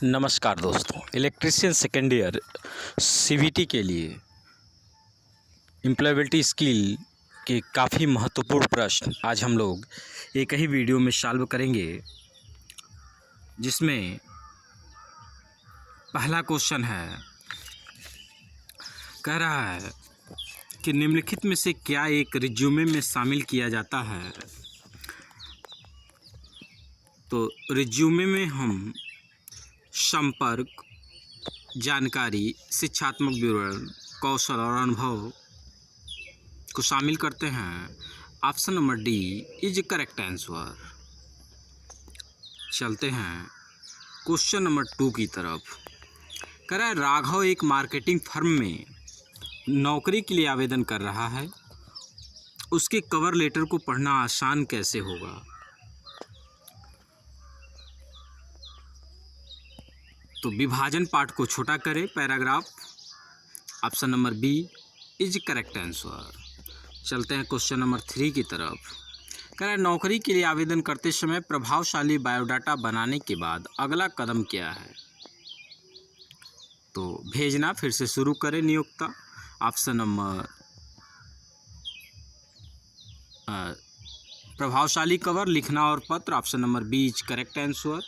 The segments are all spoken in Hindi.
नमस्कार दोस्तों, इलेक्ट्रीशियन सेकेंड ईयर सीवीटी के लिए एम्प्लॉयबिलिटी स्किल के काफ़ी महत्वपूर्ण प्रश्न आज हम लोग एक ही वीडियो में सॉल्व करेंगे। जिसमें पहला क्वेश्चन है, कह रहा है कि निम्नलिखित में से क्या एक रिज्यूमे में शामिल किया जाता है। तो रिज्यूमे में हम संपर्क, जानकारी, शिक्षात्मक विवरण, कौशल और अनुभव को शामिल करते हैं। Option number D is correct answer. चलते हैं क्वेश्चन नंबर 2 की तरफ। कह रहा है, राघव एक मार्केटिंग फर्म में नौकरी के लिए आवेदन कर रहा है। उसके कवर लेटर को पढ़ना आसान कैसे होगा। तो विभाजन पाठ को छोटा करें, paragraph. Option number B is correct answer. चलते हैं क्वेश्चन नंबर 3 की तरफ। कह रहा है, नौकरी के लिए आवेदन करते समय प्रभावशाली बायोडाटा बनाने के बाद अगला कदम क्या है। तो भेजना, फिर से शुरू करें नियोक्ता। ऑप्शन नंबर प्रभावशाली कवर लिखना और पत्र। Option number B is correct answer.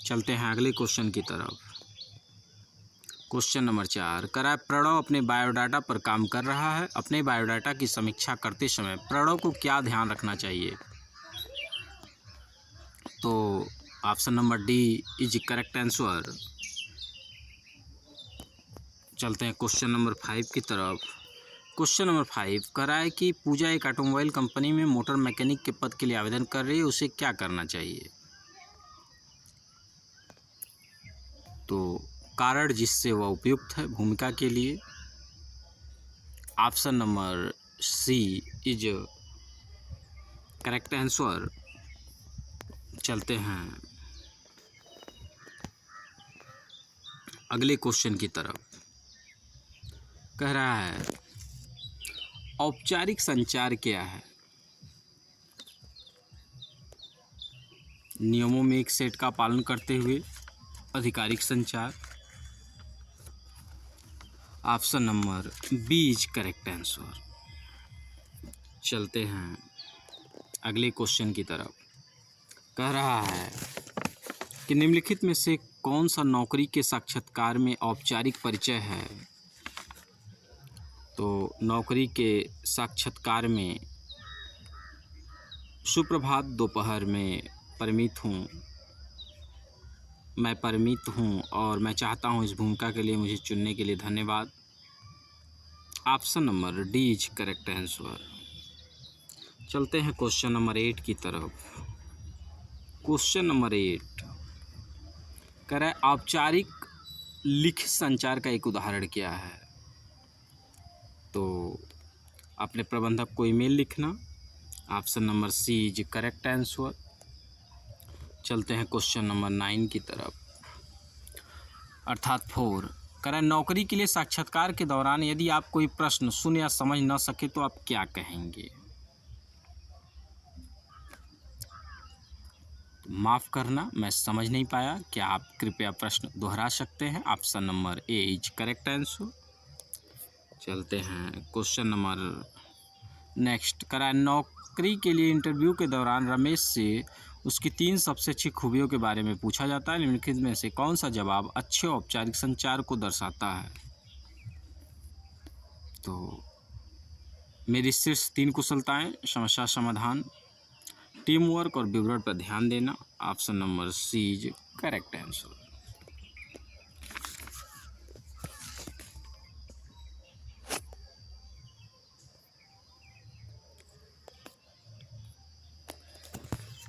चलते हैं अगले क्वेश्चन की तरफ। Question number 4। कह रहा है, प्रणव अपने बायोडाटा पर काम कर रहा है। अपने बायोडाटा की समीक्षा करते समय प्रणव को क्या ध्यान रखना चाहिए। तो option number D is correct answer. चलते हैं क्वेश्चन नंबर 5 की तरफ। क्वेश्चन नंबर 5 कह रहा है कि पूजा एक ऑटोमोबाइल कंपनी में मोटर मैकेनिक के पद के लिए आवेदन कर रही है। उसे क्या करना चाहिए। तो कारण जिससे वह उपयुक्त है भूमिका के लिए। Option number C is correct answer. चलते हैं अगले क्वेश्चन की तरफ। कह रहा है, औपचारिक संचार क्या है। नियमों में एक सेट का पालन करते हुए आधिकारिक संचार। Option number B is correct answer. चलते हैं अगले क्वेश्चन की तरफ। कह रहा है कि निम्नलिखित में से कौन सा नौकरी के साक्षात्कार में औपचारिक परिचय है। तो नौकरी के साक्षात्कार में सुप्रभात, दोपहर में परिमित हूँ, मैं परिमित हूँ और मैं चाहता हूँ इस भूमिका के लिए मुझे चुनने के लिए धन्यवाद। Option number D is correct answer. चलते हैं क्वेश्चन नंबर 8 की तरफ। क्वेश्चन नंबर 8 कह रहा है, औपचारिक लिखित संचार का एक उदाहरण क्या है। तो अपने प्रबंधक को ईमेल लिखना। Option number C is correct answer. चलते हैं क्वेश्चन नंबर 9 की तरफ, अर्थात 4। कह रहा है, नौकरी के लिए साक्षात्कार के दौरान यदि आप कोई प्रश्न सुन या समझ न सके तो आप क्या कहेंगे। माफ़ करना, मैं समझ नहीं पाया, क्या आप कृपया प्रश्न दोहरा सकते हैं। Option number A is correct answer. चलते हैं क्वेश्चन नंबर नेक्स्ट। कह रहा है, नौकरी के लिए इंटरव्यू के दौरान रमेश से उसकी 3 सबसे अच्छी खूबियों के बारे में पूछा जाता है। निम्नलिखित में से कौन सा जवाब अच्छे औपचारिक संचार को दर्शाता है। तो मेरी शीर्ष 3 कुशलताएं, समस्या समाधान, टीम वर्क और विवरण पर ध्यान देना। Option number C is correct answer.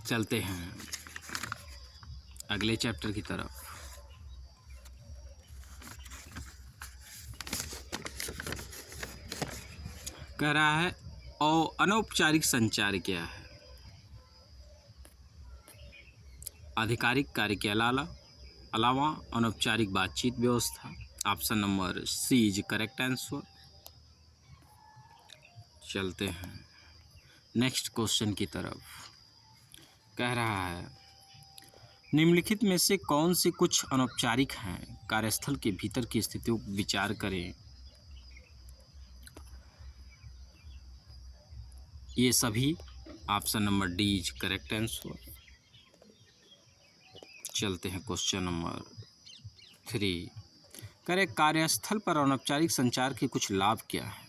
चलते हैं अगले चैप्टर की तरफ। कह रहा है, और अनौपचारिक संचार क्या है। आधिकारिक कार्य के अलावा अनौपचारिक बातचीत व्यवस्था। Option number C is correct answer. चलते हैं नेक्स्ट क्वेश्चन की तरफ। कह रहा है, निम्नलिखित में से कौन से कुछ अनौपचारिक हैं? कार्यस्थल के भीतर की स्थितियों पर विचार करें। ये सभी option number D is correct answer. चलते हैं क्वेश्चन नंबर 3। करें कार्यस्थल पर अनौपचारिक संचार के कुछ लाभ क्या हैं?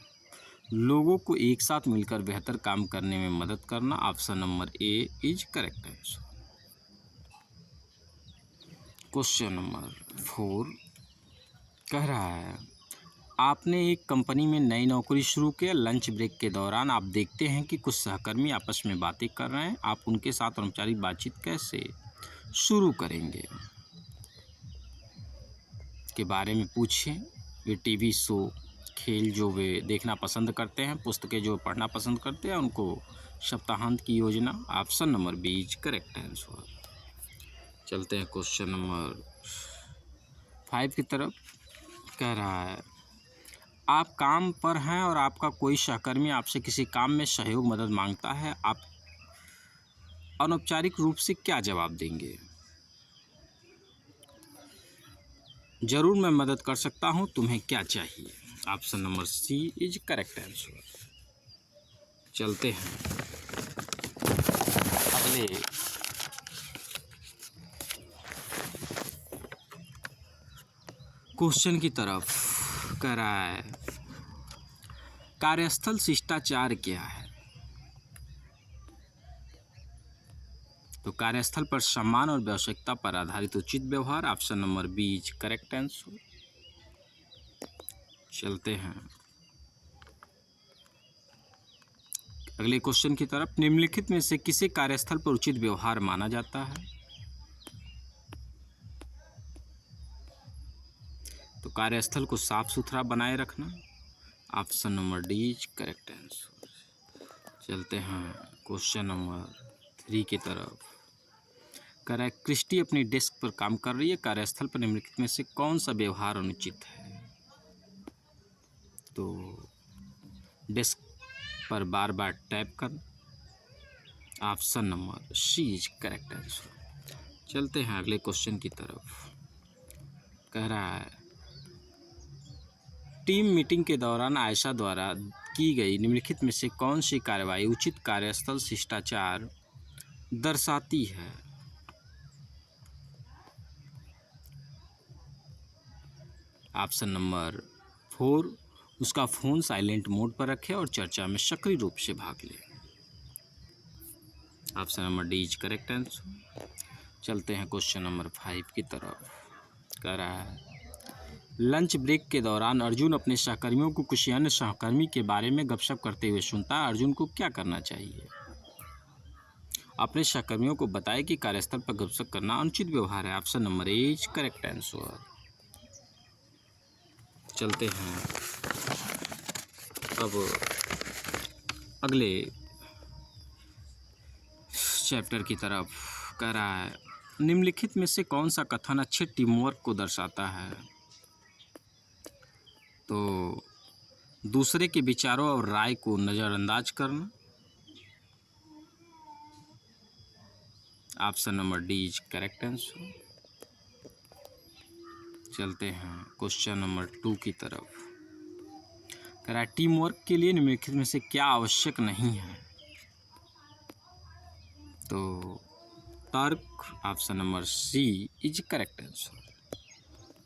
लोगों को एक साथ मिलकर बेहतर काम करने में मदद करना। Option number A is correct answer. Question number 4 कह रहा है, आपने एक कंपनी में नई नौकरी शुरू किया। लंच ब्रेक के दौरान आप देखते हैं कि कुछ सहकर्मी आपस में बातें कर रहे हैं। आप उनके साथ अनौपचारिक बातचीत कैसे शुरू करेंगे के बारे में पूछें। वे टीवी शो, खेल जो वे देखना पसंद करते हैं, पुस्तकें जो पढ़ना पसंद करते हैं, उनको सप्ताहांत की योजना। Option number B is correct answer. चलते हैं क्वेश्चन नंबर 5 की तरफ। कह रहा है, आप काम पर हैं और आपका कोई सहकर्मी आपसे किसी काम में सहयोग मदद मांगता है। आप अनौपचारिक रूप से क्या जवाब देंगे? जरूर मैं मदद कर सकता हूं, तुम्हें क्या चाहिए। Option number C is correct answer. चलते हैं अगले क्वेश्चन की तरफ। कह रहा है, कार्यस्थल शिष्टाचार क्या है? तो कार्यस्थल पर सम्मान और आवश्यकता पर आधारित उचित व्यवहार। Option number B is correct answer. चलते हैं अगले क्वेश्चन की तरफ। निम्नलिखित में से किसे कार्यस्थल पर उचित व्यवहार माना जाता है? तो कार्यस्थल को साफ सुथरा बनाए रखना। Option number D is correct answer. चलते हैं क्वेश्चन नंबर 3 की तरफ। कह रहा है, क्रिस्टी अपनी डेस्क पर काम कर रही है। कार्यस्थल पर निम्नलिखित में से कौन सा व्यवहार अनुचित है? तो डेस्क पर बार बार टैप कर। Option number C is correct answer. चलते हैं अगले क्वेश्चन की तरफ। कह रहा है, टीम मीटिंग के दौरान आयशा द्वारा की गई निम्नलिखित में से कौन सी कार्रवाई उचित कार्यस्थल शिष्टाचार दर्शाती है? ऑप्शन नंबर 4, उसका फ़ोन साइलेंट मोड पर रखे और चर्चा में सक्रिय रूप से भाग ले। Option number D is correct answer. चलते हैं क्वेश्चन नंबर 5 की तरफ। कह रहा है, लंच ब्रेक के दौरान अर्जुन अपने सहकर्मियों को किसी अन्य सहकर्मी के बारे में गपशप करते हुए सुनता है। अर्जुन को क्या करना चाहिए? अपने सहकर्मियों को बताए कि कार्यस्थल पर गपशप करना अनुचित व्यवहार है। Option number A is correct answer. चलते हैं अब अगले चैप्टर की तरफ। कह रहा है, निम्नलिखित में से कौन सा कथन अच्छे टीम वर्क को दर्शाता है? तो दूसरे के विचारों और राय को नज़रअंदाज करना। Option number D is correct answer. चलते हैं क्वेश्चन नंबर 2 की तरफ। कह रहा है, टीम वर्क के लिए निम्नलिखित में से क्या आवश्यक नहीं है? तो तर्क। Option number C is correct answer.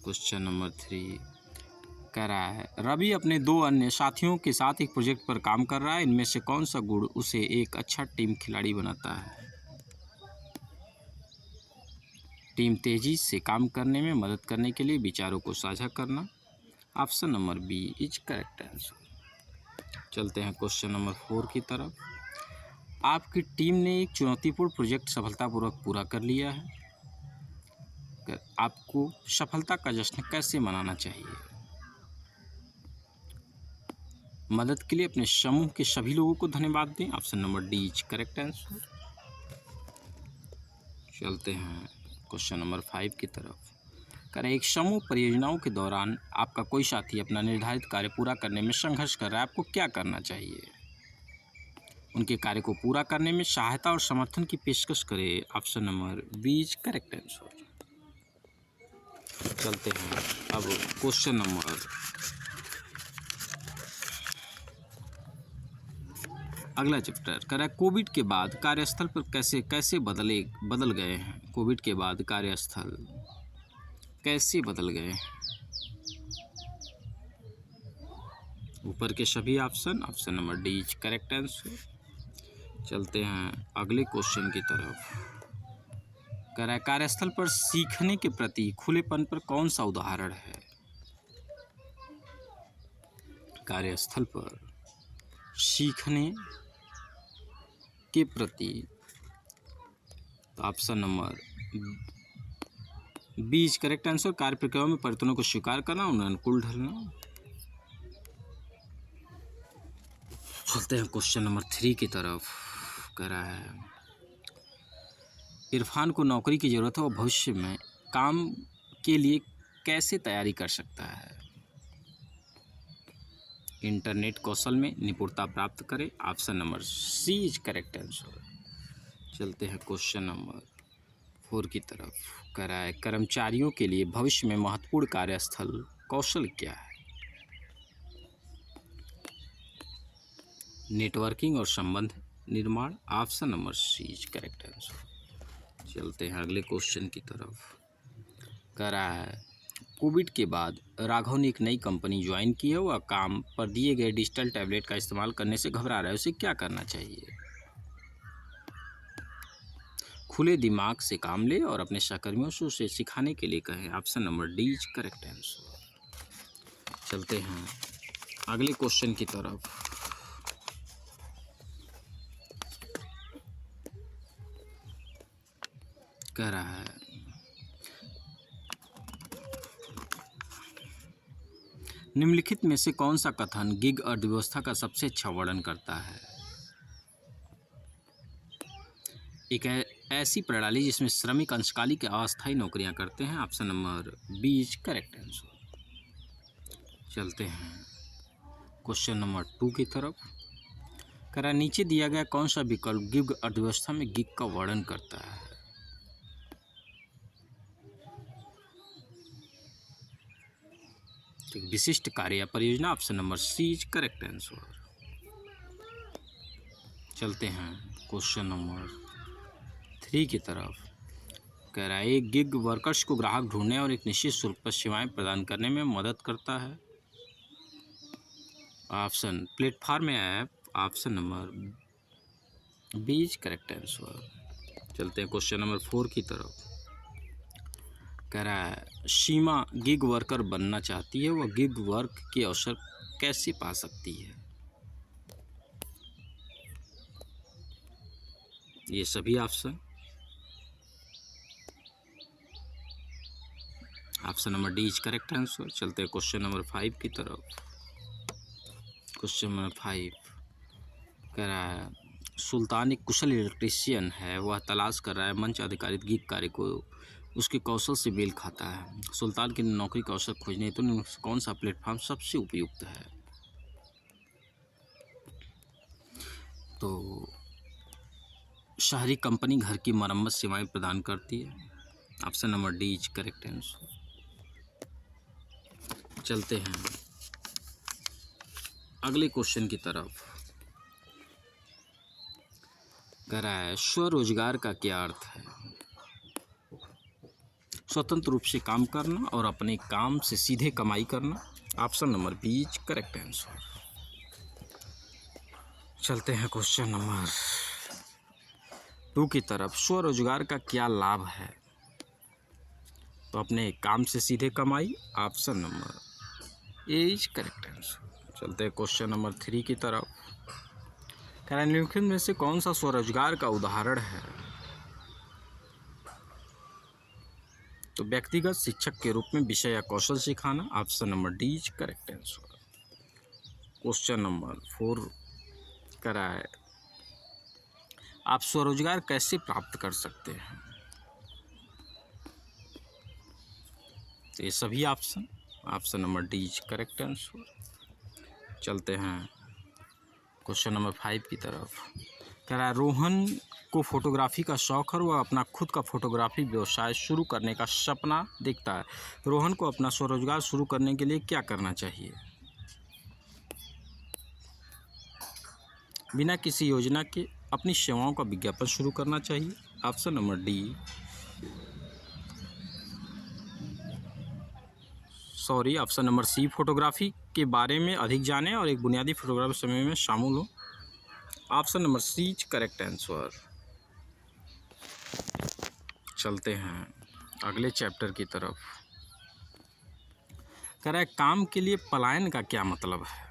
Question number 3 कह रहा है, रवि अपने 2 अन्य साथियों के साथ एक प्रोजेक्ट पर काम कर रहा है। इनमें से कौन सा गुण उसे एक अच्छा टीम खिलाड़ी बनाता है? टीम तेजी से काम करने में मदद करने के लिए विचारों को साझा करना। Option number B is correct answer. चलते हैं क्वेश्चन नंबर 4 की तरफ। आपकी टीम ने एक चुनौतीपूर्ण प्रोजेक्ट सफलतापूर्वक पूरा कर लिया है। आपको सफलता का जश्न कैसे मनाना चाहिए? मदद के लिए अपने समूह के सभी लोगों को धन्यवाद दें। Option number D is correct answer. चलते हैं क्वेश्चन नंबर 5 की तरफ। करें, एक समूह परियोजनाओं के दौरान आपका कोई साथी अपना निर्धारित कार्य पूरा करने में संघर्ष कर रहा है। आपको क्या करना चाहिए? उनके कार्य को पूरा करने में सहायता और समर्थन की पेशकश करे। Option number B is correct answer. चलते हैं अब क्वेश्चन नंबर अगला चैप्टर कह रहा है कोविड के बाद कार्यस्थल पर कैसे बदल गए हैं। कोविड के बाद कार्यस्थल कैसे बदल गए हैं। ऊपर के सभी option number D is correct answer. चलते हैं अगले क्वेश्चन की तरफ। कह रहा है कार्यस्थल पर सीखने के प्रति खुलेपन पर कौन सा उदाहरण है। कार्यस्थल पर सीखने के प्रति option number B is correct answer. कार्य प्रक्रियाओं में परिवर्तनों को स्वीकार करना, उन्हें अनुकूल ढलना। चलते हैं क्वेश्चन नंबर 3 की तरफ। कह रहा है इरफान को नौकरी की ज़रूरत है और भविष्य में काम के लिए कैसे तैयारी कर सकता है। इंटरनेट कौशल में निपुणता प्राप्त करे। Option number C is correct answer. चलते हैं क्वेश्चन नंबर 4 की तरफ। कह रहा है कर्मचारियों के लिए भविष्य में महत्वपूर्ण कार्यस्थल कौशल क्या है। नेटवर्किंग और संबंध निर्माण। Option number C is correct answer. चलते हैं अगले क्वेश्चन की तरफ। कह रहा है कोविड के बाद राघव ने एक नई कंपनी ज्वाइन की है। वह काम पर दिए गए डिजिटल टैबलेट का इस्तेमाल करने से घबरा रहा है, उसे क्या करना चाहिए। खुले दिमाग से काम ले और अपने सहकर्मियों से उसे सिखाने के लिए कहें। Option number D is correct answer. चलते हैं अगले क्वेश्चन की तरफ। कह रहा है निम्नलिखित में से कौन सा कथन गिग अर्थव्यवस्था का सबसे अच्छा वर्णन करता है। एक ऐसी प्रणाली जिसमें श्रमिक अंशकालिक या अस्थायी नौकरियां करते हैं। Option number B is correct answer. चलते हैं क्वेश्चन नंबर 2 की तरफ। कह रहा नीचे दिया गया कौन सा विकल्प गिग अर्थव्यवस्था में गिग का वर्णन करता है। विशिष्ट कार्य या परियोजना। Option number C is correct answer. चलते हैं क्वेश्चन नंबर 3 की तरफ। कह रहा है एक गिग वर्कर्स को ग्राहक ढूंढने और एक निश्चित शुल्क पर सेवाएं प्रदान करने में मदद करता है। Option platform app. Option number B is correct answer. चलते हैं क्वेश्चन नंबर 4 की तरफ। कह रहा है सीमा गिग वर्कर बनना चाहती है, वह गिग वर्क के अवसर कैसे पा सकती है। ये सभी option number D is correct answer. चलते हैं क्वेश्चन नंबर 5 की तरफ। क्वेश्चन नंबर 5 कह रहा है सुल्तान एक कुशल इलेक्ट्रीशियन है। वह तलाश कर रहा है मंच आधारित गिग कार्य को उसके कौशल से मेल खाता है। सुल्तान की नौकरी का अवसर खोजने हेतु कौन सा प्लेटफॉर्म सबसे उपयुक्त है। तो शहरी कंपनी घर की मरम्मत सेवाएं प्रदान करती है। Option number D is correct answer. चलते हैं अगले क्वेश्चन की तरफ। कह रहा है स्वरोजगार का क्या अर्थ है। स्वतंत्र रूप से काम करना और अपने काम से सीधे कमाई करना। Option number B is correct answer. चलते हैं क्वेश्चन नंबर 2 की तरफ। स्वरोजगार का क्या लाभ है। तो अपने काम से सीधे कमाई। Option number A is correct answer. चलते हैं क्वेश्चन नंबर 3 की तरफ। कह रहा है निम्नलिखित में से कौन सा स्वरोजगार का उदाहरण है। तो व्यक्तिगत शिक्षक के रूप में विषय या कौशल सिखाना। Option number D is correct answer. Question number 4 कह रहा है आप स्वरोजगार कैसे प्राप्त कर सकते हैं। तो ये सभी option number D is correct answer. चलते हैं क्वेश्चन नंबर 5 की तरफ। कह रहा है रोहन को फोटोग्राफी का शौक है और वह अपना खुद का फोटोग्राफी व्यवसाय शुरू करने का सपना देखता है। रोहन को अपना स्वरोजगार शुरू करने के लिए क्या करना चाहिए? बिना किसी योजना के अपनी सेवाओं का विज्ञापन शुरू करना चाहिए। Option number D option number C, photography के बारे में अधिक जानें और एक बुनियादी फोटोग्राफी समय में शामिल हो। Option number C is correct answer. चलते हैं अगले चैप्टर की तरफ। कह रहा है काम के लिए पलायन का क्या मतलब है?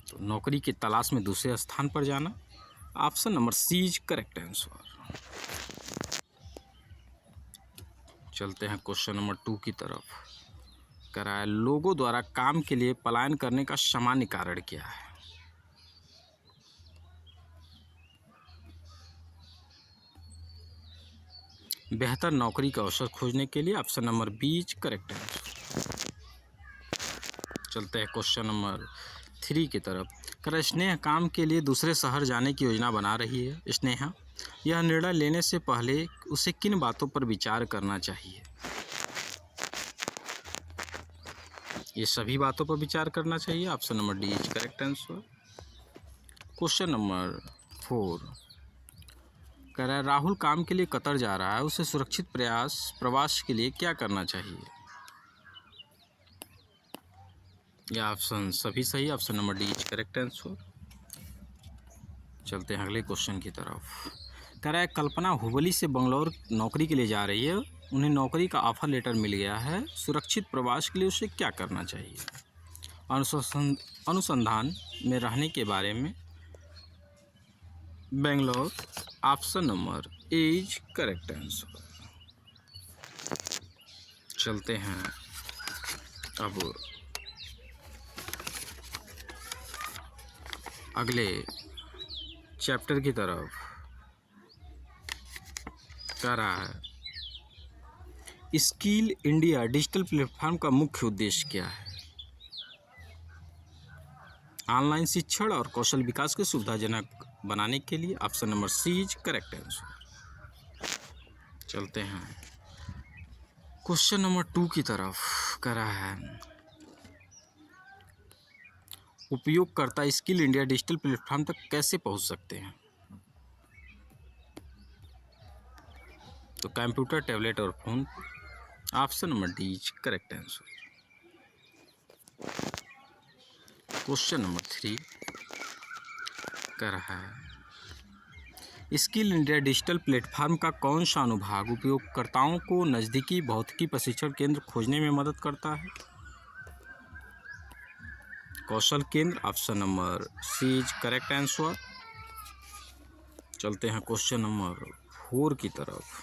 तो नौकरी की तलाश में दूसरे स्थान पर जाना। Option number C is correct answer. चलते हैं क्वेश्चन नंबर 2 की तरफ। कह रहा है लोगों द्वारा काम के लिए पलायन करने का सामान्य कारण क्या है? बेहतर नौकरी का अवसर खोजने के लिए। Option number B is correct answer. चलते हैं क्वेश्चन नंबर 3 की तरफ। कह रहा है स्नेहा काम के लिए दूसरे शहर जाने की योजना बना रही है। स्नेहा यह निर्णय लेने से पहले उसे किन बातों पर विचार करना चाहिए? ये सभी बातों पर विचार करना चाहिए। Option number D is correct answer. Question number 4 कह रहा है राहुल काम के लिए कतर जा रहा है, उसे सुरक्षित प्रवास के लिए क्या करना चाहिए? यह ऑप्शन सभी सही। Option number D is correct answer. चलते हैं अगले क्वेश्चन की तरफ। कह रहा है कल्पना हुबली से बंगलौर नौकरी के लिए जा रही है, उन्हें नौकरी का ऑफर लेटर मिल गया है, सुरक्षित प्रवास के लिए उसे क्या करना चाहिए? अनुसंधान में रहने के बारे में Bangalore. Option number A is correct answer. चलते हैं अब अगले चैप्टर की तरफ। कह रहा है स्किल इंडिया डिजिटल प्लेटफॉर्म का मुख्य उद्देश्य क्या है? ऑनलाइन शिक्षण और कौशल विकास को सुविधाजनक बनाने के लिए। Option number C is correct answer. चलते हैं क्वेश्चन नंबर 2 की तरफ। कह रहा है उपयोगकर्ता स्किल इंडिया डिजिटल प्लेटफॉर्म तक कैसे पहुंच सकते हैं? तो कंप्यूटर, टैबलेट और phone. Option number D is correct answer. Question number 3 कह रहा है स्किल इंडिया डिजिटल प्लेटफॉर्म का कौन सा अनुभाग उपयोगकर्ताओं को नज़दीकी भौतिकी प्रशिक्षण केंद्र खोजने में मदद करता है? कौशल केंद्र। Option number C is correct answer. चलते हैं क्वेश्चन नंबर 4 की तरफ।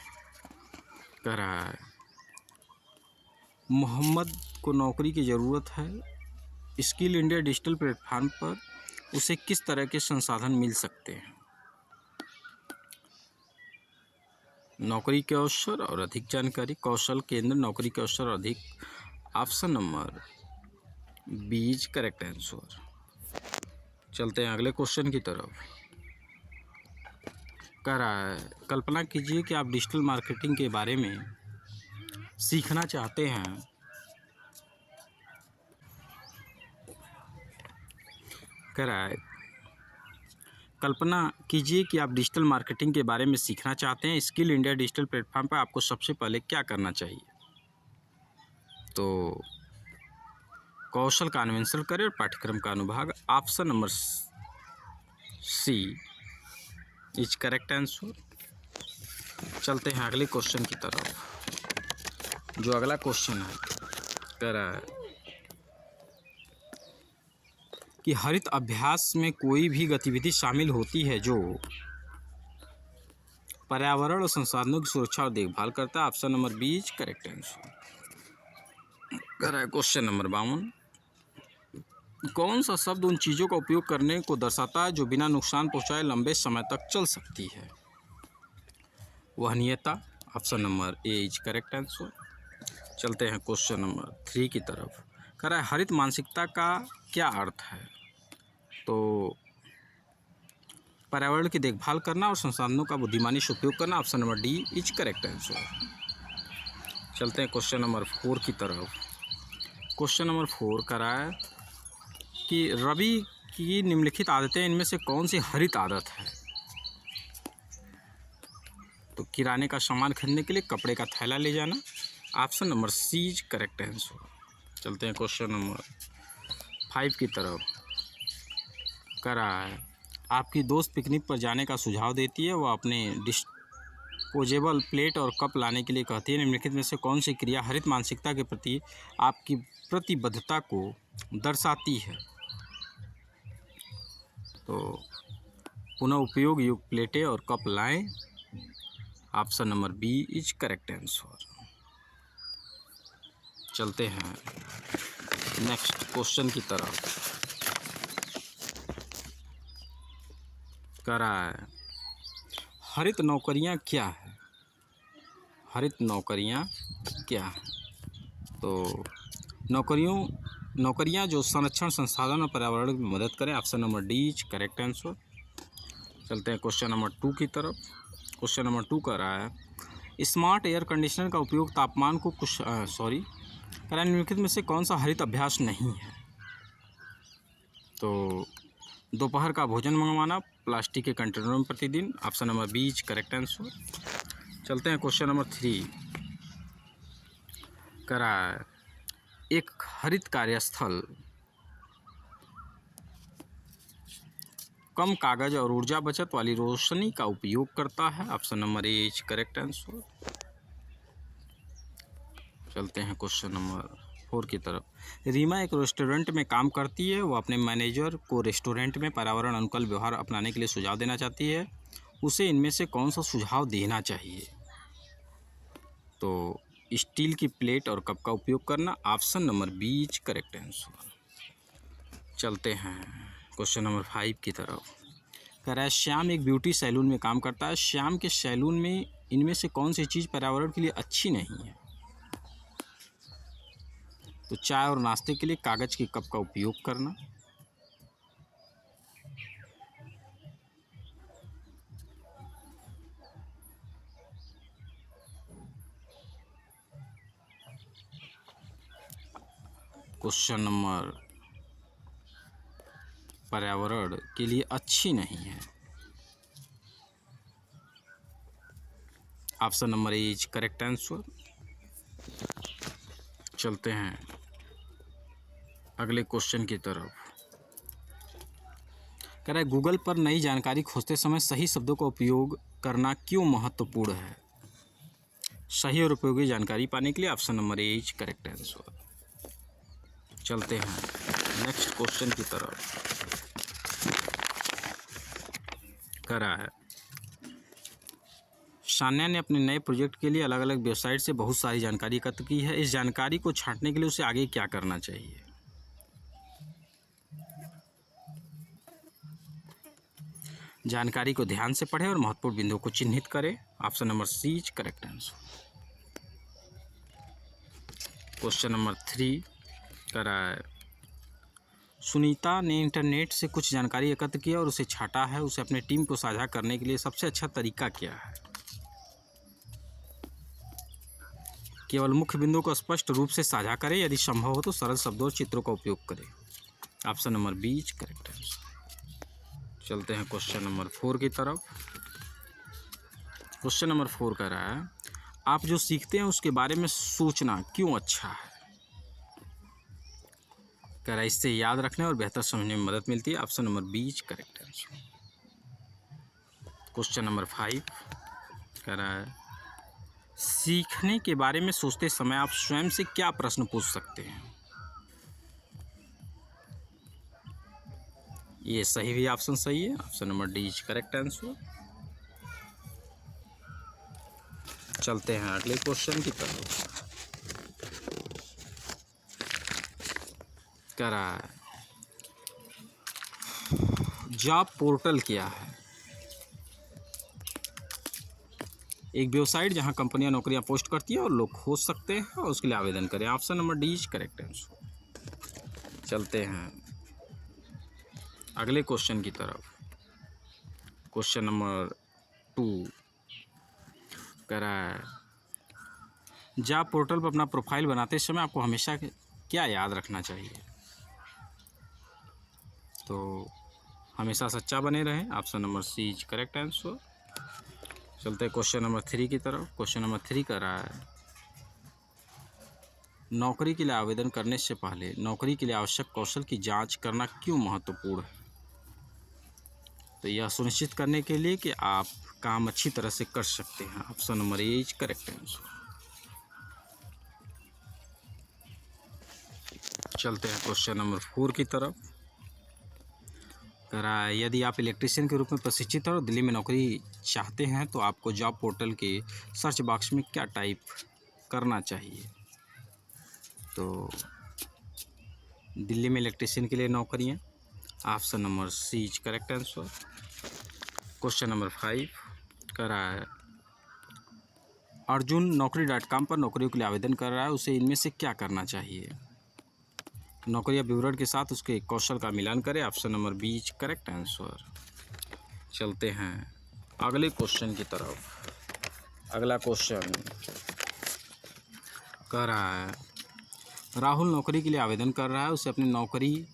कह रहा है मोहम्मद को नौकरी की ज़रूरत है, स्किल इंडिया डिजिटल प्लेटफॉर्म पर उसे किस तरह के संसाधन मिल सकते हैं? नौकरी के अवसर और अधिक जानकारी। कौशल केंद्र, नौकरी के अवसर और अधिक। Option number B is correct answer. चलते हैं अगले क्वेश्चन की तरफ। कह रहा है कल्पना कीजिए कि आप डिजिटल मार्केटिंग के बारे में सीखना चाहते हैं। कह रहा है कल्पना कीजिए कि आप डिजिटल मार्केटिंग के बारे में सीखना चाहते हैं, स्किल इंडिया डिजिटल प्लेटफॉर्म पर आपको सबसे पहले क्या करना चाहिए? तो कौशल का अन्वेषण करें और पाठ्यक्रम का अनुभाग। Option number C is correct answer. चलते हैं अगले क्वेश्चन की तरफ। जो अगला क्वेश्चन है कह रहा है कि हरित अभ्यास में कोई भी गतिविधि शामिल होती है जो पर्यावरण और संसाधनों की सुरक्षा और देखभाल करता है। Option number B is correct answer. कह रहा है क्वेश्चन नंबर 52 कौन सा शब्द उन चीज़ों का उपयोग करने को दर्शाता है जो बिना नुकसान पहुंचाए लंबे समय तक चल सकती है? वहनीयता। Option number A is correct answer. चलते हैं क्वेश्चन नंबर 3 की तरफ। कह रहा है हरित मानसिकता का क्या अर्थ है? तो पर्यावरण की देखभाल करना और संसाधनों का बुद्धिमानी से उपयोग करना। Option number D is correct answer. चलते हैं क्वेश्चन नंबर 4 की तरफ। क्वेश्चन नंबर 4 कह रहा है कि रवि की निम्नलिखित आदतें इनमें से कौन सी हरित आदत है? तो किराने का सामान खरीदने के लिए कपड़े का थैला ले जाना। Option number C is correct answer. चलते हैं क्वेश्चन नंबर 5 की तरफ। कह रहा है आपकी दोस्त पिकनिक पर जाने का सुझाव देती है, वह अपने डिस्पोजेबल प्लेट और कप लाने के लिए कहती है। निम्नलिखित में से कौन सी क्रिया हरित मानसिकता के प्रति आपकी प्रतिबद्धता को दर्शाती है? तो पुनः उपयोग युक्त प्लेटें और कप लाएं। Option number B is correct answer. चलते हैं नेक्स्ट क्वेश्चन की तरफ। कह रहा है हरित नौकरियां क्या है? हरित नौकरियां क्या है? तो नौकरियां जो संरक्षण, संसाधन और पर्यावरण की मदद करें। Option number D is correct answer. चलते हैं क्वेश्चन नंबर 2 की तरफ। क्वेश्चन नंबर 2 कह रहा है स्मार्ट एयर कंडीशनर का उपयोग तापमान को कह रहा है निम्नलिखित में से कौन सा हरित अभ्यास नहीं है? तो दोपहर का भोजन मंगवाना प्लास्टिक के कंटेनरों में प्रतिदिन। Option number B is correct answer. चलते हैं क्वेश्चन नंबर 3। कह रहा है एक हरित कार्यस्थल कम कागज और ऊर्जा बचत वाली रोशनी का उपयोग करता है। Option number A is correct answer. चलते हैं क्वेश्चन नंबर 4 की तरफ। रीमा एक रेस्टोरेंट में काम करती है, वो अपने मैनेजर को रेस्टोरेंट में पर्यावरण अनुकूल व्यवहार अपनाने के लिए सुझाव देना चाहती है। उसे इनमें से कौन सा सुझाव देना चाहिए? तो स्टील की प्लेट और कप का उपयोग करना। Option number B is correct answer. चलते हैं क्वेश्चन नंबर 5 की तरफ। कह रहा है श्याम एक ब्यूटी सैलून में काम करता है। श्याम के सैलून में इनमें से कौन सी चीज़ पर्यावरण के लिए अच्छी नहीं है? तो चाय और नाश्ते के लिए कागज़ के कप का उपयोग करना। क्वेश्चन नंबर पर्यावरण के लिए अच्छी नहीं है। Option number A is correct answer. चलते हैं अगले क्वेश्चन की तरफ। कह रहा है गूगल पर नई जानकारी खोजते समय सही शब्दों का उपयोग करना क्यों महत्वपूर्ण है? सही और उपयोगी जानकारी पाने के लिए। Option number A is correct answer. चलते हैं नेक्स्ट क्वेश्चन की तरफ। कह रहा है सान्या ने अपने नए प्रोजेक्ट के लिए अलग अलग वेबसाइट से बहुत सारी जानकारी एकत्र की है। इस जानकारी को छांटने के लिए उसे आगे क्या करना चाहिए? जानकारी को ध्यान से पढ़ें और महत्वपूर्ण बिंदुओं को चिन्हित करें। Option number C is correct answer. Question number 3 कह रहा है सुनीता ने इंटरनेट से कुछ जानकारी एकत्र की और उसे छांटा है। उसे अपने टीम को साझा करने के लिए सबसे अच्छा तरीका क्या है? केवल मुख्य बिंदुओं को स्पष्ट रूप से साझा करें, यदि संभव हो तो सरल शब्दों और चित्रों का उपयोग करें। Option number B is correct answer. चलते हैं क्वेश्चन नंबर 4 की तरफ। क्वेश्चन नंबर 4 कह रहा है आप जो सीखते हैं उसके बारे में सोचना क्यों अच्छा है? कह रहा है इससे याद रखने और बेहतर समझने में मदद मिलती है। Option number B is correct answer. Question number 5 कह रहा है सीखने के बारे में सोचते समय आप स्वयं से क्या प्रश्न पूछ सकते हैं? ये सही भी ऑप्शन सही है। Option number D is correct answer. चलते हैं अगले क्वेश्चन की तरफ। कह रहा है जॉब पोर्टल क्या है? एक वेबसाइट जहां कंपनियां नौकरियां पोस्ट करती है और लोग खोज सकते हैं और उसके लिए आवेदन करें। Option number D is correct answer. चलते हैं अगले क्वेश्चन की तरफ। क्वेश्चन नंबर 2 कह रहा है, जॉब पोर्टल पर अपना प्रोफाइल बनाते समय आपको हमेशा क्या याद रखना चाहिए? तो हमेशा सच्चा बने रहें। Option number C is correct answer. चलते हैं क्वेश्चन नंबर 3 की तरफ। क्वेश्चन नंबर 3 कह रहा है, नौकरी के लिए आवेदन करने से पहले नौकरी के लिए आवश्यक कौशल की जांच करना क्यों महत्वपूर्ण है? तो यह सुनिश्चित करने के लिए कि आप काम अच्छी तरह से कर सकते हैं। Option number A is correct answer. चलते हैं क्वेश्चन नंबर 4 की तरफ। कह रहा है, यदि आप इलेक्ट्रीशियन के रूप में प्रशिक्षित हैं और दिल्ली में नौकरी चाहते हैं तो आपको जॉब पोर्टल के सर्च बॉक्स में क्या टाइप करना चाहिए? तो दिल्ली में इलेक्ट्रीशियन के लिए नौकरियां। Option number C is correct answer. Question number 5 कह रहा है, अर्जुन naukri.com पर नौकरियों के लिए आवेदन कर रहा है, उसे इनमें से क्या करना चाहिए? नौकरी या विवरण के साथ उसके कौशल का मिलान करें। Option number B is correct answer. चलते हैं अगले क्वेश्चन की तरफ। अगला क्वेश्चन कह रहा है, राहुल नौकरी के लिए आवेदन कर रहा है, उसे अपनी नौकरी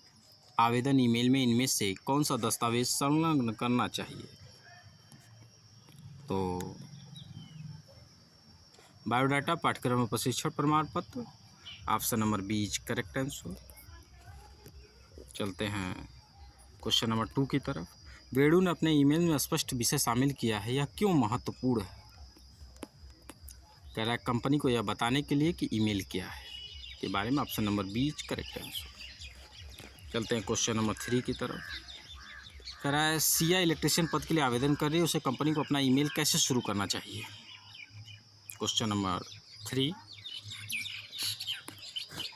आवेदन ईमेल में इनमें से कौन सा दस्तावेज संलग्न करना चाहिए? तो बायोडाटा, पाठ्यक्रम प्रशिक्षण प्रमाण पत्र। Option number B is correct answer. चलते हैं क्वेश्चन नंबर 2 की तरफ। वेणु ने अपने ईमेल में स्पष्ट विषय शामिल किया है, यह क्यों महत्वपूर्ण है? कह रहा है, कंपनी को यह बताने के लिए कि ईमेल क्या है के बारे में। Option number B is correct answer. चलते हैं क्वेश्चन नंबर 3 की तरफ। कह रहा है, सिया इलेक्ट्रीशियन पद के लिए आवेदन कर रही है, उसे कंपनी को अपना ईमेल कैसे शुरू करना चाहिए? क्वेश्चन नंबर 3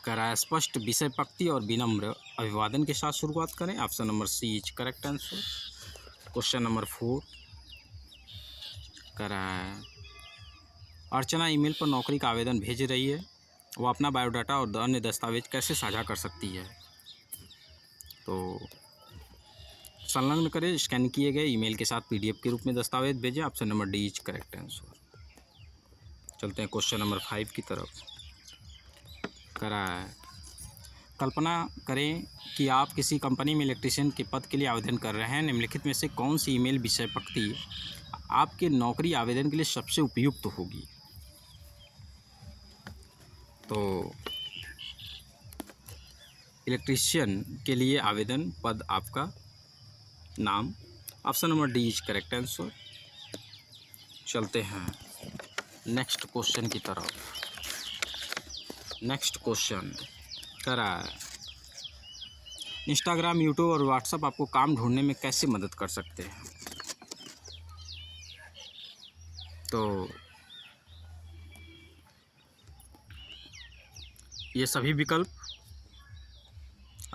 कह रहा है, स्पष्ट विषय पंक्ति और विनम्र अभिवादन के साथ शुरुआत करें। Option number C is correct answer. Question number 4 कह रहा है, अर्चना ईमेल पर नौकरी का आवेदन भेज रही है, वो अपना बायोडाटा और अन्य दस्तावेज कैसे साझा कर सकती है? तो संलग्न करें, स्कैन किए गए ईमेल के साथ पीडीएफ के रूप में दस्तावेज भेजें। Option number D is correct answer. चलते हैं क्वेश्चन नंबर 5 की तरफ। कह रहा है, कल्पना करें कि आप किसी कंपनी में इलेक्ट्रीशियन के पद के लिए आवेदन कर रहे हैं, निम्नलिखित में से कौन सी ईमेल विषय पंक्ति आपके नौकरी आवेदन के लिए सबसे उपयुक्त होगी? तो इलेक्ट्रीशियन के लिए आवेदन पद आपका नाम। Option number D is correct answer. चलते हैं नेक्स्ट क्वेश्चन की तरफ। नेक्स्ट क्वेश्चन कह रहा है, इंस्टाग्राम, यूट्यूब और व्हाट्सएप आपको काम ढूंढने में कैसे मदद कर सकते हैं? तो ये सभी विकल्प।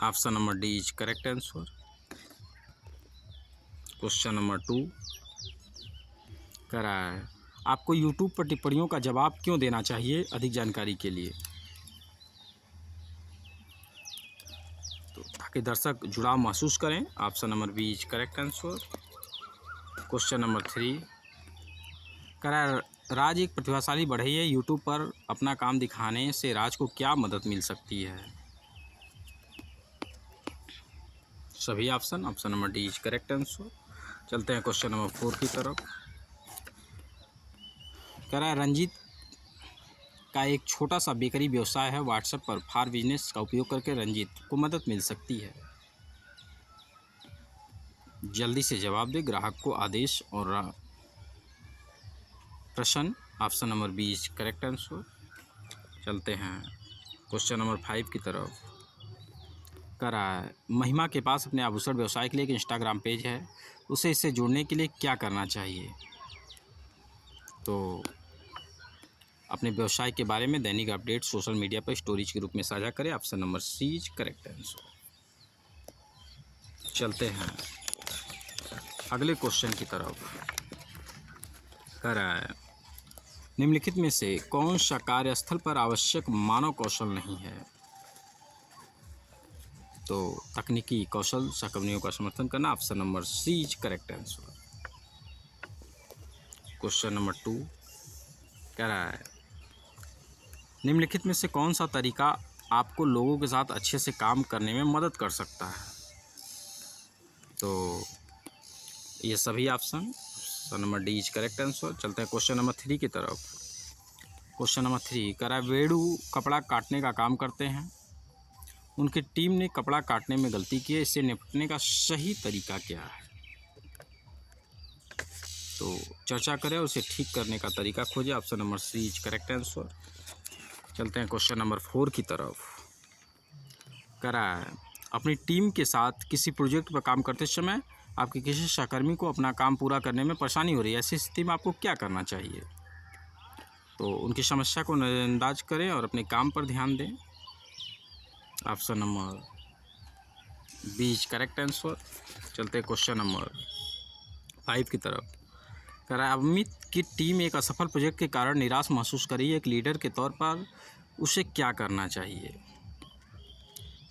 Option number D is correct answer. Question number 2 कह रहा है, आपको यूट्यूब पर टिप्पणियों का जवाब क्यों देना चाहिए? अधिक जानकारी के लिए। तो ताकि दर्शक जुड़ाव महसूस करें। Option number B is correct answer. Question number 3 कह रहा है, राज एक प्रतिभाशाली बढ़ई है, यूट्यूब पर अपना काम दिखाने से राज को क्या मदद मिल सकती है? सभी option. Option number D is correct answer. चलते हैं क्वेश्चन नंबर 4 की तरफ। कह रहा है, रंजीत का एक छोटा सा बेकरी व्यवसाय है, व्हाट्सएप पर फार बिजनेस का उपयोग करके रंजीत को मदद मिल सकती है। जल्दी से जवाब दे, ग्राहक को आदेश और प्रश्न। Option number B is correct answer. चलते हैं क्वेश्चन नंबर 5 की तरफ। कह रहा है, महिमा के पास अपने आभूषण व्यवसाय के लिए एक इंस्टाग्राम पेज है, उसे इससे जुड़ने के लिए क्या करना चाहिए? तो अपने व्यवसाय के बारे में दैनिक अपडेट सोशल मीडिया पर स्टोरीज के रूप में साझा करें। Option number C is correct answer. चलते हैं अगले क्वेश्चन की तरफ। कह रहा है, निम्नलिखित में से कौन सा कार्यस्थल पर आवश्यक मानव कौशल नहीं है? तो तकनीकी कौशल सहकर्मियों का समर्थन करना, option number C is correct answer. Question number 2 कह रहा है निम्नलिखित में से कौन सा तरीका आपको लोगों के साथ अच्छे से काम करने में मदद कर सकता है। तो ये सभी option number D is correct answer. चलते हैं क्वेश्चन नंबर 3 की तरफ। क्वेश्चन नंबर 3 कह रहा है वेणु कपड़ा काटने का काम करते हैं, उनकी टीम ने कपड़ा काटने में गलती की है, इससे निपटने का सही तरीका क्या है। तो चर्चा करें और उसे ठीक करने का तरीका खोजें, option number C is correct answer. चलते हैं क्वेश्चन नंबर 4 की तरफ। कह रहा है अपनी टीम के साथ किसी प्रोजेक्ट पर काम करते समय आपके किसी सहकर्मी को अपना काम पूरा करने में परेशानी हो रही है, ऐसी स्थिति में आपको क्या करना चाहिए। तो उनकी समस्या को नज़रअंदाज करें और अपने काम पर ध्यान दें, option number B is correct answer. चलते हैं क्वेश्चन नंबर 5 की तरफ। कह रहा है अमित की टीम एक असफल प्रोजेक्ट के कारण निराश महसूस कर रही है, एक लीडर के तौर पर उसे क्या करना चाहिए।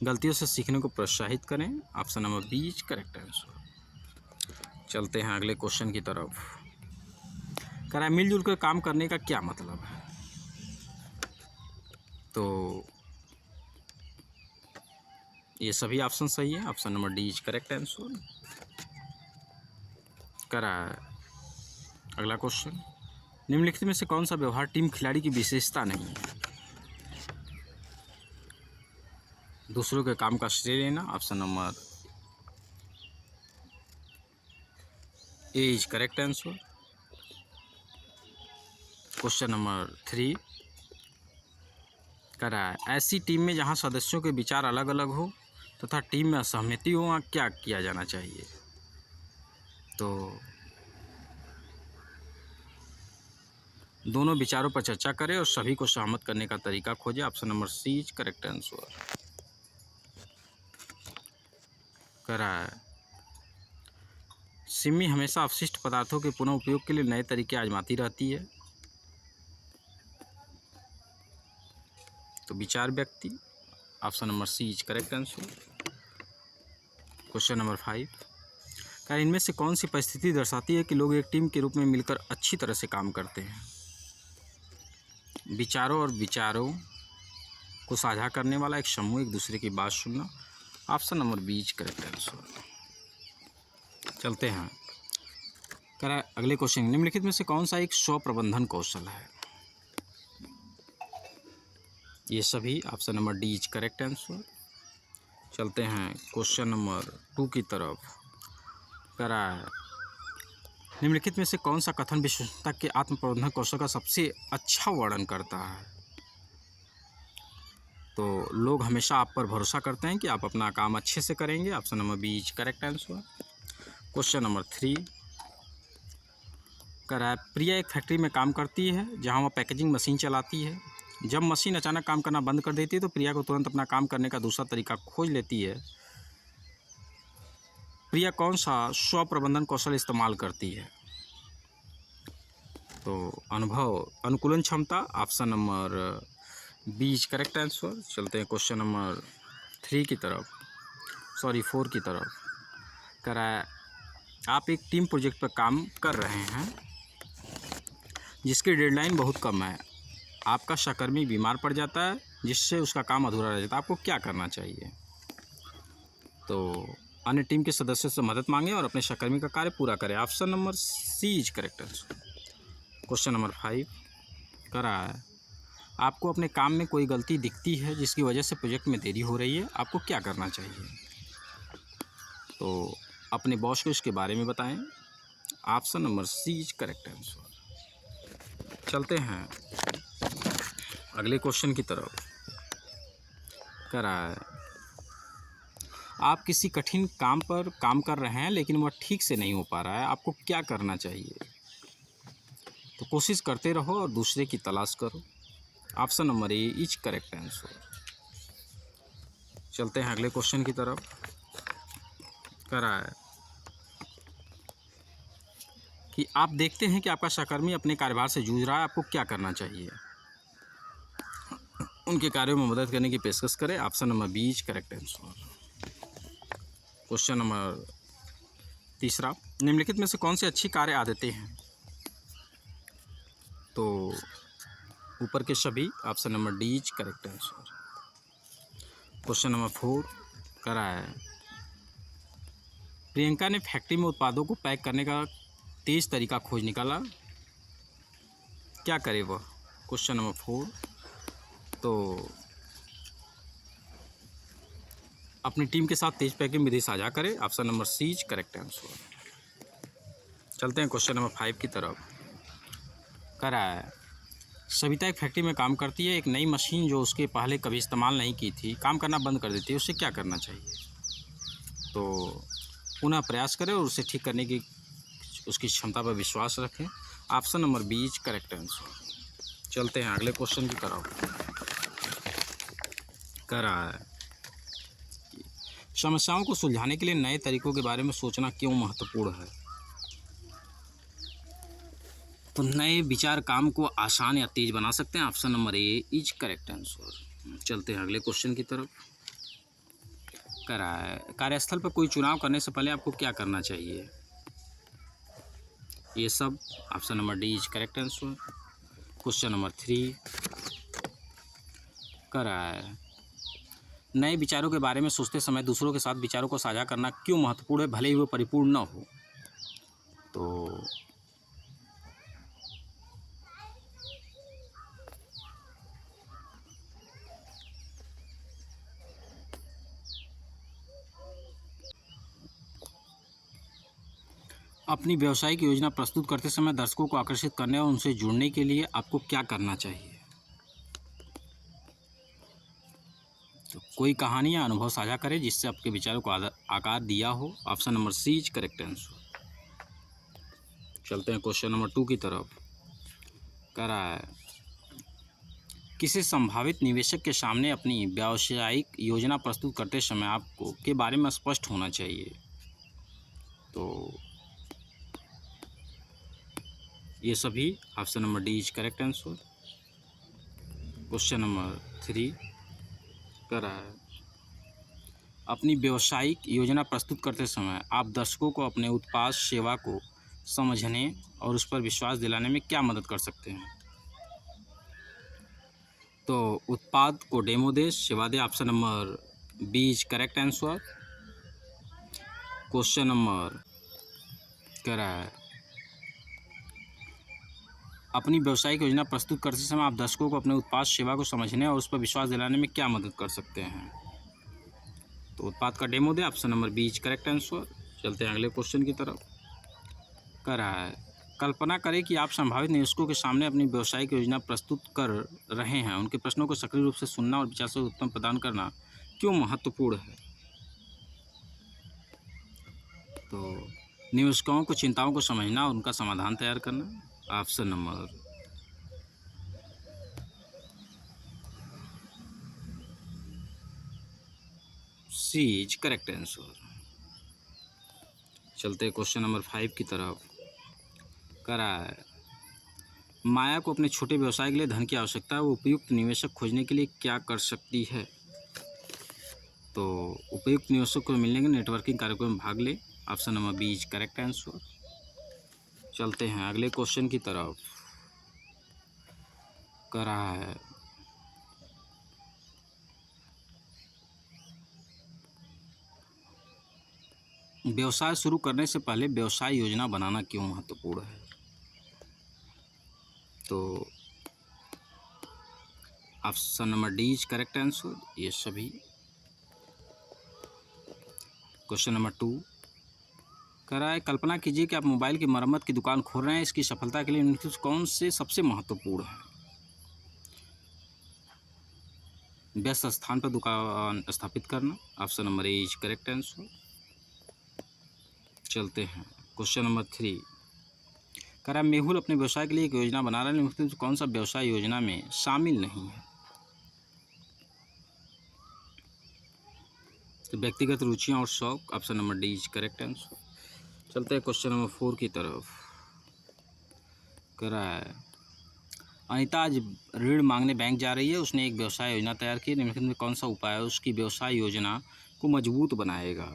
गलतियों से सीखने को प्रोत्साहित करें, option number B is correct answer. चलते हैं अगले क्वेश्चन की तरफ। कह रहा है मिलजुल कर काम करने का क्या मतलब है। तो ये सभी ऑप्शन सही है, option number D is correct answer. कह रहा है अगला क्वेश्चन निम्नलिखित में से कौन सा व्यवहार टीम खिलाड़ी की विशेषता नहीं है। दूसरों के काम का श्रेय लेना, option number A is correct answer. Question number 3 कह रहा है ऐसी टीम में जहां सदस्यों के विचार अलग अलग हो तथा टीम में असहमति हो वहाँ क्या किया जाना चाहिए। तो दोनों विचारों पर चर्चा करें और सभी को सहमत करने का तरीका खोजें, option number C is correct answer. कह रहा है सिमी हमेशा अपशिष्ट पदार्थों के पुनः उपयोग के लिए नए तरीके आजमाती रहती है। तो विचार व्यक्ति, option number C is correct answer. Question number 5 क्या इनमें से कौन सी परिस्थिति दर्शाती है कि लोग एक टीम के रूप में मिलकर अच्छी तरह से काम करते हैं। विचारों को साझा करने वाला एक समूह एक दूसरे की बात सुनना, option number B is correct answer. चलते हैं कह रहा है अगले क्वेश्चन निम्नलिखित में से कौन सा एक स्व प्रबंधन कौशल है। ये सभी option number D is correct answer. चलते हैं क्वेश्चन नंबर 2 की तरफ। कह रहा है निम्नलिखित में से कौन सा कथन विश्वसनीयता के आत्म प्रबंधन कौशल का सबसे अच्छा वर्णन करता है। तो लोग हमेशा आप पर भरोसा करते हैं कि आप अपना काम अच्छे से करेंगे, option number B is correct answer. Question number 3 कह रहा है प्रिया एक फैक्ट्री में काम करती है जहां वह पैकेजिंग मशीन चलाती है। जब मशीन अचानक काम करना बंद कर देती है तो प्रिया को तुरंत अपना काम करने का दूसरा तरीका खोज लेती है। प्रिया कौन सा स्व प्रबंधन कौशल इस्तेमाल करती है। तो अनुभव अनुकूलन क्षमता, option number B is correct answer. चलते हैं क्वेश्चन नंबर 4 की तरफ। कह रहा है आप एक टीम प्रोजेक्ट पर काम कर रहे हैं जिसकी डेडलाइन बहुत कम है। आपका सहकर्मी बीमार पड़ जाता है जिससे उसका काम अधूरा रह जाता है, आपको क्या करना चाहिए। तो अन्य टीम के सदस्यों से मदद मांगें और अपने सहकर्मी का कार्य पूरा करें, option number C is correct answer. Question number 5 कह रहा है आपको अपने काम में कोई गलती दिखती है जिसकी वजह से प्रोजेक्ट में देरी हो रही है, आपको क्या करना चाहिए। तो अपने बॉस को इसके बारे में बताएं, option number C is correct answer. चलते हैं अगले क्वेश्चन की तरफ। कह रहा है आप किसी कठिन काम पर काम कर रहे हैं लेकिन वह ठीक से नहीं हो पा रहा है, आपको क्या करना चाहिए। तो कोशिश करते रहो और दूसरे की तलाश करो, option number A is correct answer. चलते हैं अगले क्वेश्चन की तरफ। कह रहा है कि आप देखते हैं कि आपका सहकर्मी अपने कार्यभार से जूझ रहा है, आपको क्या करना चाहिए। उनके कार्यों में मदद करने की पेशकश करें, option number B is correct answer. Question number तीसरा, निम्नलिखित में से कौन सी अच्छी कार्य आदतें हैं? तो ऊपर के सभी, option number D is correct answer. Question number 4 करा है, प्रियंका ने फैक्ट्री में उत्पादों को पैक करने का तेज तरीका खोज निकाला, क्या करे वह? क्वेश्चन नंबर 4, तो अपनी टीम के साथ तेज पैकिंग विधि साझा करे, option number C is correct answer. चलते हैं क्वेश्चन नंबर 5 की तरफ। करा है, सविता एक फैक्ट्री में काम करती है, एक नई मशीन जो उसके पहले कभी इस्तेमाल नहीं की थी काम करना बंद कर देती है, उसे क्या करना चाहिए? तो पुनः प्रयास करें और उसे ठीक करने की उसकी क्षमता पर विश्वास रखें, option number B is correct answer. चलते हैं अगले क्वेश्चन की तरफ। करा है, समस्याओं को सुलझाने के लिए नए तरीकों के बारे में सोचना क्यों महत्वपूर्ण है? तो नए विचार काम को आसान या तेज बना सकते हैं, option number A is correct answer. चलते हैं अगले क्वेश्चन की तरफ। करा है, कार्यस्थल पर कोई चुनाव करने से पहले आपको क्या करना चाहिए? ये सब, option number D is correct answer. Question number 3 करा है, नए विचारों के बारे में सोचते समय दूसरों के साथ विचारों को साझा करना क्यों महत्वपूर्ण है, भले ही वो परिपूर्ण न हो? तो अपनी व्यावसायिक योजना प्रस्तुत करते समय दर्शकों को आकर्षित करने और उनसे जुड़ने के लिए आपको क्या करना चाहिए? तो कोई कहानी या अनुभव साझा करें जिससे आपके विचारों को आकार दिया हो, option number C is correct answer. चलते हैं क्वेश्चन नंबर 2 की तरफ। कह रहा है, किसी संभावित निवेशक के सामने अपनी व्यावसायिक योजना प्रस्तुत करते समय आपको के बारे में स्पष्ट होना चाहिए। तो ये सभी, option number D is correct answer. Question number 3 कह रहा है, अपनी व्यावसायिक योजना प्रस्तुत करते समय आप दर्शकों को अपने उत्पाद सेवा को समझने और उस पर विश्वास दिलाने में क्या मदद कर सकते हैं? तो उत्पाद को डेमो दे, सेवा दे, option number B is correct answer. Question number कह रहा है, अपनी व्यावसायिक योजना प्रस्तुत करते समय आप दर्शकों को अपने उत्पाद सेवा को समझने और उस पर विश्वास दिलाने में क्या मदद कर सकते हैं? तो उत्पाद का डेमो दे, option number B is correct answer. चलते हैं अगले क्वेश्चन की तरफ। कह रहा है, कल्पना करें कि आप संभावित निवेशकों के सामने अपनी व्यावसायिक योजना प्रस्तुत कर रहे हैं, उनके प्रश्नों को सक्रिय रूप से सुनना और विचार से उत्तर प्रदान करना क्यों महत्वपूर्ण है? तो निवेशकों को चिंताओं को समझना और उनका समाधान तैयार करना, option number C is correct answer. चलते क्वेश्चन नंबर 5 की तरफ। कह रहा है, माया को अपने छोटे व्यवसाय के लिए धन की आवश्यकता है, वो उपयुक्त निवेशक खोजने के लिए क्या कर सकती है? तो उपयुक्त निवेशक को मिलने के नेटवर्किंग कार्यक्रम में भाग ले, option number B is correct answer. चलते हैं अगले क्वेश्चन की तरफ। कह रहा है, व्यवसाय शुरू करने से पहले व्यवसाय योजना बनाना क्यों महत्वपूर्ण है? तो option number D is correct answer, ये सभी। क्वेश्चन नंबर 2 कह रहा है, कल्पना कीजिए कि आप मोबाइल की मरम्मत की दुकान खोल रहे हैं, इसकी सफलता के लिए निम्नलिखित कौन से सबसे महत्वपूर्ण है? व्यस्त स्थान पर दुकान स्थापित करना, option number A is correct answer. चलते हैं क्वेश्चन नंबर 3। कह रहा है, मेहुल अपने व्यवसाय के लिए एक योजना बना रहा है, निम्नलिखित कौन सा व्यवसाय योजना में शामिल नहीं है? तो व्यक्तिगत रुचियां और शौक, option number D is correct answer. चलते हैं क्वेश्चन नंबर 4 की तरफ। कह रहा है, अनीता आज ऋण मांगने बैंक जा रही है, उसने एक व्यवसाय योजना तैयार की, निम्नलिखित में कौन सा उपाय उसकी व्यवसाय योजना को मजबूत बनाएगा?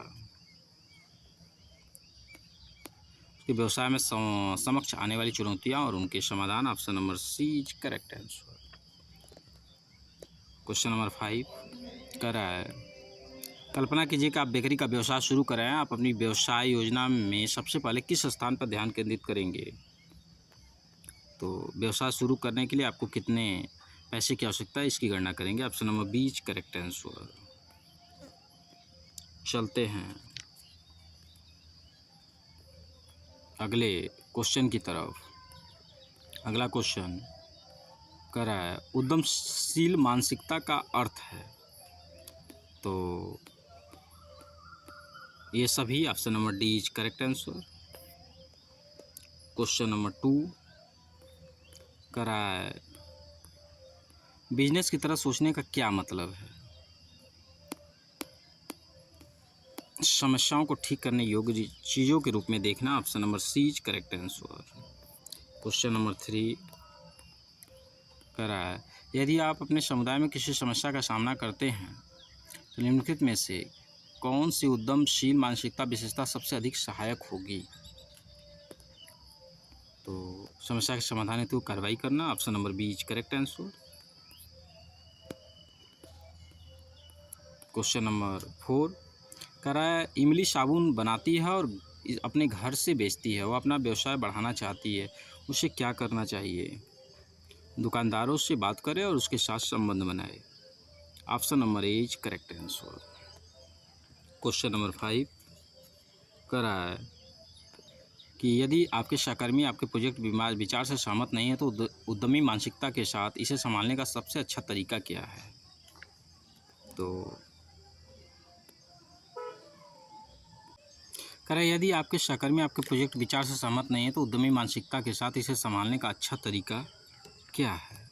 कि व्यवसाय में समक्ष आने वाली चुनौतियाँ और उनके समाधान। Option number C is correct answer. Question number 5 कर रहा है, कल्पना कीजिए कि आप बेकरी का व्यवसाय शुरू कर रहे हैं। आप अपनी व्यवसाय योजना में सबसे पहले किस स्थान पर ध्यान केंद्रित करेंगे? तो व्यवसाय शुरू करने के लिए आपको कितने पैसे की आवश्यकता है, इसकी गणना करेंगे। Option number B is correct answer. चलते हैं अगले क्वेश्चन की तरफ। अगला क्वेश्चन कह रहा है, उद्यमशील मानसिकता का अर्थ है। तो ये सभी option number D is correct answer. Question number 2 कह रहा है, बिजनेस की तरह सोचने का क्या मतलब है? समस्याओं को ठीक करने योग्य चीज़ों के रूप में देखना। Option number C is correct answer. Question number 3 कह रहा है, यदि आप अपने समुदाय में किसी समस्या का सामना करते हैं तो निम्नलिखित में से कौन सी उद्यमशील मानसिकता विशेषता सबसे अधिक सहायक होगी? तो समस्या के समाधान हेतु कार्रवाई करना। Option number B is correct answer. Question number 4 कह रहा है, इमली साबुन बनाती है और अपने घर से बेचती है। वो अपना व्यवसाय बढ़ाना चाहती है, उसे क्या करना चाहिए? दुकानदारों से बात करे और उसके साथ संबंध बनाए। Option number A is correct answer. Question number 5 कह रहा है कि यदि आपके सहकर्मी आपके प्रोजेक्ट विचार से सहमत नहीं है तो उद्यमी मानसिकता के साथ इसे संभालने का सबसे अच्छा तरीका क्या है? तो कह रहा है, यदि आपके सहकर्मी आपके प्रोजेक्ट विचार से सहमत नहीं है तो उद्यमी मानसिकता के साथ इसे संभालने का अच्छा तरीका क्या है?